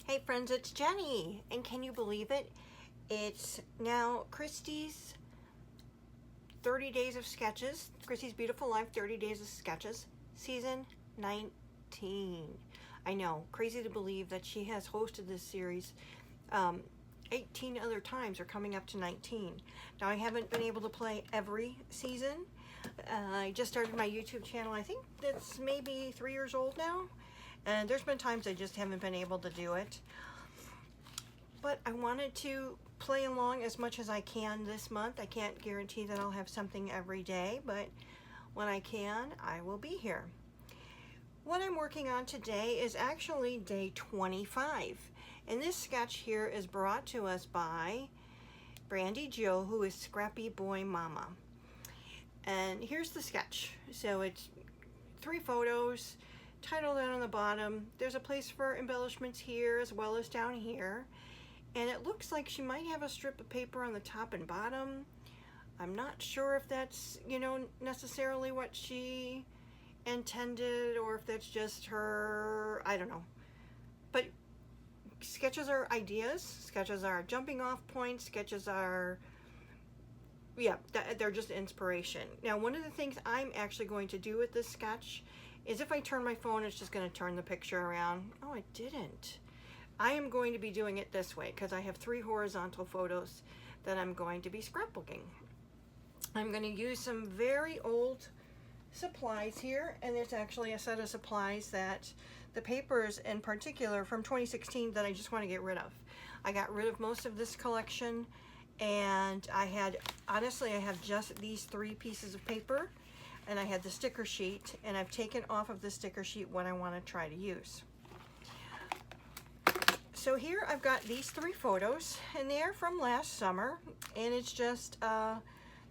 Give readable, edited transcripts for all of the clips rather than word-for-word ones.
Hey friends, it's Jenny, and can you believe it? It's now Christy's 30 Days of Sketches, Christy's Beautiful Life 30 Days of Sketches, season 19. I know, crazy to believe that she has hosted this series 18 other times, or coming up to 19. Now I haven't been able to play every season. I just started my YouTube channel. I think that's maybe 3 years old now. And there's been times I just haven't been able to do it. But I wanted to play along as much as I can this month. I can't guarantee that I'll have something every day, but when I can, I will be here. What I'm working on today is actually day 25. And this sketch here is brought to us by Brandy Jo, who is Scrappy Boy Mama. And here's the sketch. So it's 3 photos. Title down on the bottom. There's a place for embellishments here as well as down here, and it looks like she might have a strip of paper on the top and bottom. I'm not sure if that's, necessarily what she intended, or if that's just her, I don't know. But sketches are ideas, sketches are jumping off points, sketches are, they're just inspiration. Now, one of the things I'm actually going to do with this sketch is, if I turn my phone, it's just going to turn the picture around. Oh, it didn't. I am going to be doing it this way because I have 3 horizontal photos that I'm going to be scrapbooking. I'm going to use some very old supplies here, and there's actually a set of supplies that the papers in particular from 2016 that I just want to get rid of. I got rid of most of this collection, and honestly, I have just these 3 pieces of paper. And I had the sticker sheet, and I've taken off of the sticker sheet what I want to try to use. So here I've got these 3 photos, and they're from last summer, and it's just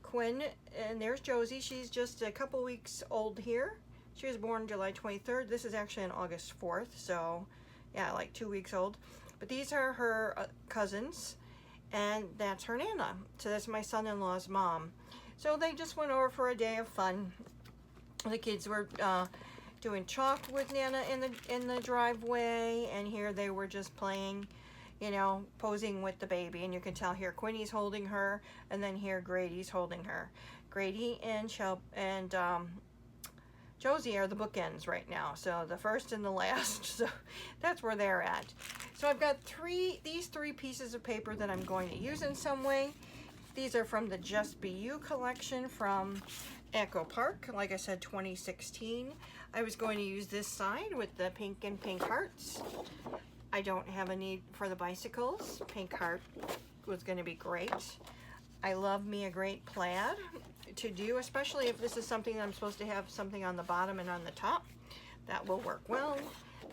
Quinn, and there's Josie. She's just a couple weeks old here. She was born July 23rd. This is actually on August 4th, so yeah, like 2 weeks old. But these are her cousins, and that's her Nana. So that's my son-in-law's mom. So they just went over for a day of fun. The kids were doing chalk with Nana in the driveway, and here they were just playing, posing with the baby. And you can tell here Quinny's holding her, and then here Grady's holding her. Grady and Josie are the bookends right now, so the first and the last. So that's where they're at. So I've got these 3 pieces of paper that I'm going to use in some way. These are from the Just Be You collection from Echo Park, like I said, 2016. I was going to use this side with the pink and pink hearts. I don't have a need for the bicycles. Pink heart was going to be great. I love me a great plaid to do, especially if this is something that I'm supposed to have something on the bottom and on the top. That will work well.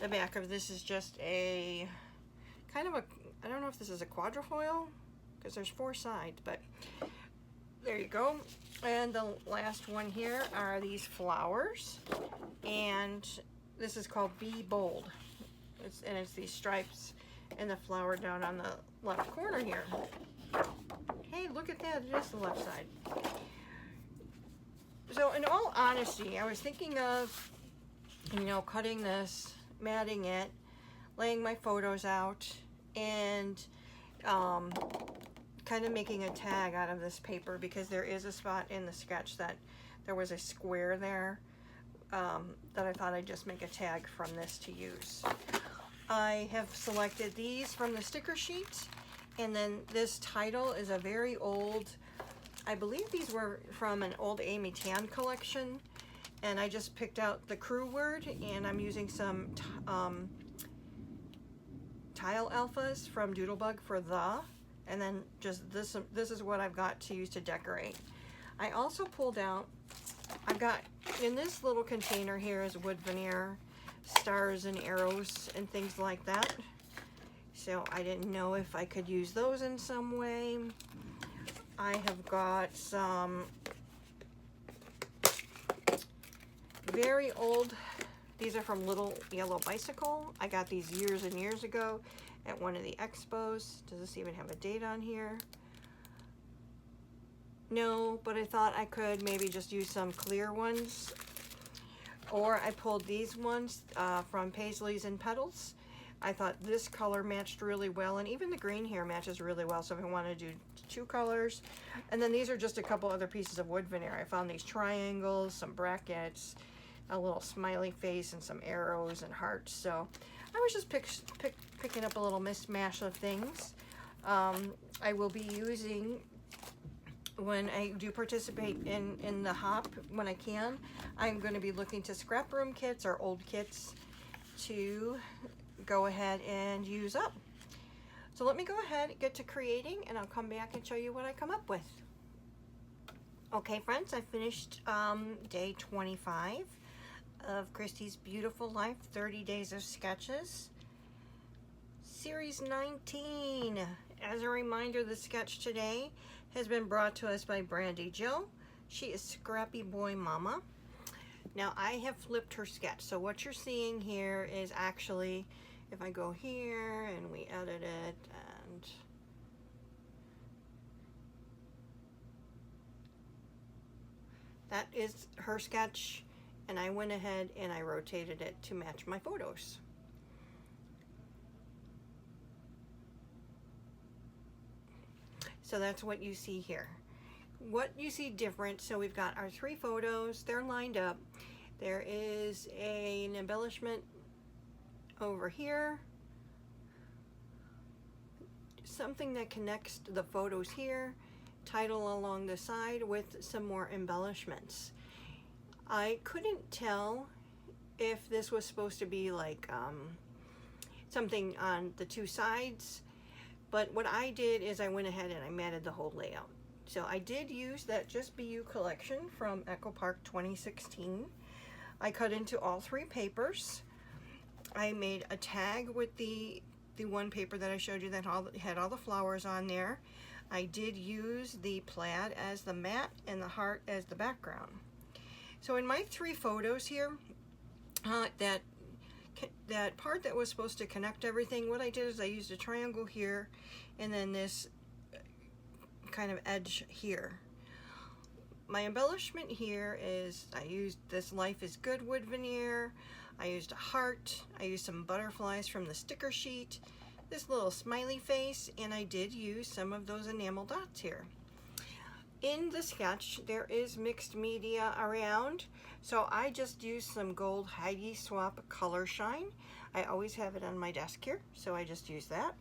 The back of this is just a kind of I don't know if this is a quadrifoil, because there's 4 sides, but there you go. And the last one here are these flowers, and this is called Be Bold. It's these stripes and the flower down on the left corner here. Hey, look at that, it is the left side. So in all honesty, I was thinking of, cutting this, matting it, laying my photos out, and kind of making a tag out of this paper, because there is a spot in the sketch that there was a square there that I thought I'd just make a tag from this to use. I have selected these from the sticker sheet, and then this title is a very old, I believe these were from an old Amy Tan collection, and I just picked out the crew word, and I'm using some tile alphas from Doodlebug for the, and then just this is what I've got to use to decorate. I also pulled out, I've got in this little container here is wood veneer, stars and arrows and things like that. So I didn't know if I could use those in some way. I have got some very old, these are from Little Yellow Bicycle. I got these years and years ago at one of the expos. Does this even have a date on here? No, but I thought I could maybe just use some clear ones. Or I pulled these ones from Paisleys and Petals. I thought this color matched really well, and even the green here matches really well, so if I want to do 2 colors. And then these are just a couple other pieces of wood veneer. I found these triangles, some brackets, a little smiley face, and some arrows and hearts. So I was just picking up a little mishmash of things. I will be using, when I do participate in the hop, when I can, I'm going to be looking to scrap room kits or old kits to go ahead and use up. So let me go ahead and get to creating, and I'll come back and show you what I come up with. Okay friends, I finished day 25 of Christy's Beautiful Life 30 Days of Sketches, Series 19. As a reminder, the sketch today has been brought to us by Brandy Jo. She is Scrappy Boy Mama. Now I have flipped her sketch, so what you're seeing here is actually, if I go here and we edit it, and that is her sketch, and I went ahead and I rotated it to match my photos. So that's what you see here. What you see different, so we've got our 3 photos, they're lined up. There is an embellishment over here, something that connects the photos here, title along the side with some more embellishments. I couldn't tell if this was supposed to be like something on the 2 sides, but what I did is I went ahead and I matted the whole layout. So I did use that Just Be You collection from Echo Park 2016. I cut into all 3 papers. I made a tag with the one paper that I showed you that had all the flowers on there. I did use the plaid as the mat and the heart as the background. So in my 3 photos here, that part that was supposed to connect everything, what I did is I used a triangle here and then this kind of edge here. My embellishment here is I used this Life is Good wood veneer, I used a heart, I used some butterflies from the sticker sheet, this little smiley face, and I did use some of those enamel dots here. In the sketch there is mixed media around, so I just used some gold Heidi Swap color shine. I always have it on my desk here, so I just use that.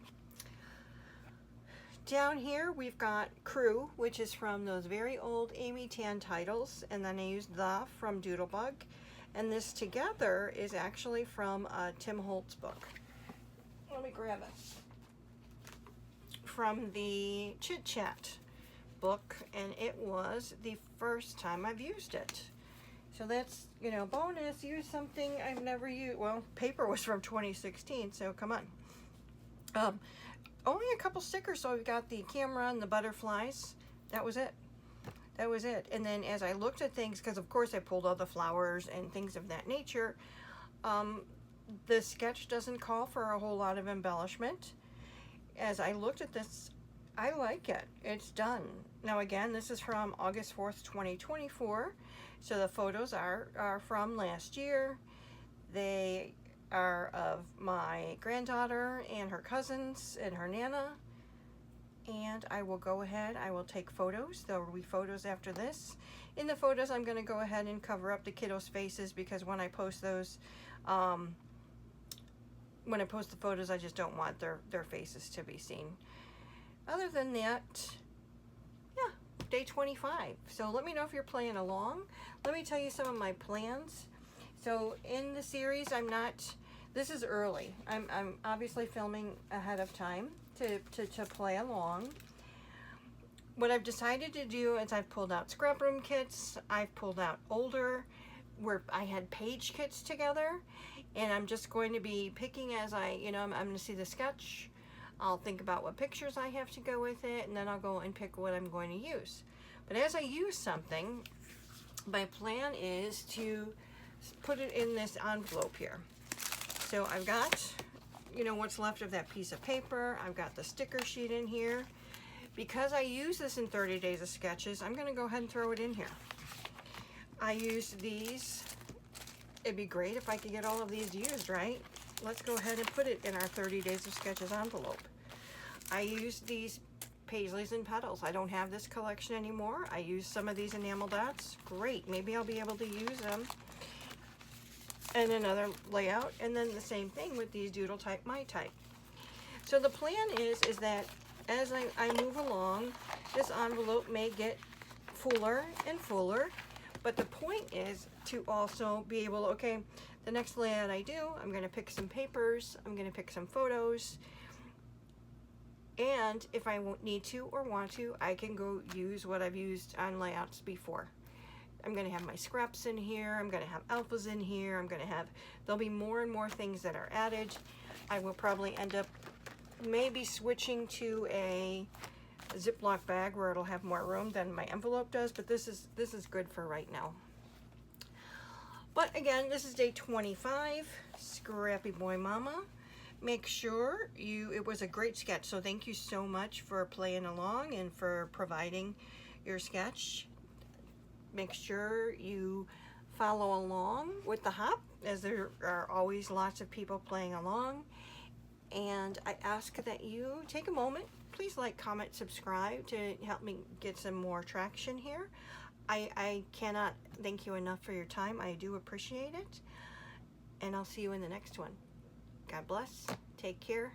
Down here we've got Crew, which is from those very old Amy Tan titles, and then I used The from Doodlebug, and this together is actually from Tim Holt's book. Let me grab it. From the Chit Chat book, and it was the first time I've used it. So that's, you know, bonus, use something I've never used. Well, paper was from 2016, so come on. Only a couple stickers, so we've got the camera and the butterflies. That was it. That was it. And then as I looked at things, because of course I pulled all the flowers and things of that nature, the sketch doesn't call for a whole lot of embellishment. As I looked at this, I like it. It's done. Now again, this is from August 4th, 2024. So the photos are from last year. They are of my granddaughter and her cousins and her Nana. And I will go ahead, I will take photos. There will be photos after this. In the photos, I'm going to go ahead and cover up the kiddos' faces, because when I post those, when I post the photos, I just don't want their faces to be seen. Other than that, yeah, day 25. So let me know if you're playing along. Let me tell you some of my plans. So in the series, this is early. I'm obviously filming ahead of time to play along. What I've decided to do is I've pulled out scrap room kits. I've pulled out older, where I had page kits together, and I'm just going to be picking as I'm going to see the sketch. I'll think about what pictures I have to go with it, and then I'll go and pick what I'm going to use. But as I use something, my plan is to put it in this envelope here. So I've got, what's left of that piece of paper. I've got the sticker sheet in here. Because I use this in 30 Days of Sketches, I'm going to go ahead and throw it in here. I use these. It'd be great if I could get all of these used, right? let's go ahead and put it in our 30 Days of Sketches envelope. I used these paisleys and petals. I don't have this collection anymore. I used some of these enamel dots. Great, maybe I'll be able to use them in another layout. And then the same thing with these doodle type, my type. So the plan is that as I move along, this envelope may get fuller and fuller, but the point is to also be able, okay, the next layout I do, I'm going to pick some papers, I'm going to pick some photos, and if I need to or want to, I can go use what I've used on layouts before. I'm going to have my scraps in here, I'm going to have alphas in here, there'll be more and more things that are added. I will probably end up maybe switching to a Ziploc bag where it'll have more room than my envelope does, but this is good for right now. But again, this is day 25, Scrappy Boy Mama. Make sure it was a great sketch, so thank you so much for playing along and for providing your sketch. Make sure you follow along with the hop, as there are always lots of people playing along. And I ask that you take a moment, please like, comment, subscribe to help me get some more traction here. I cannot thank you enough for your time. I do appreciate it. And I'll see you in the next one. God bless. Take care.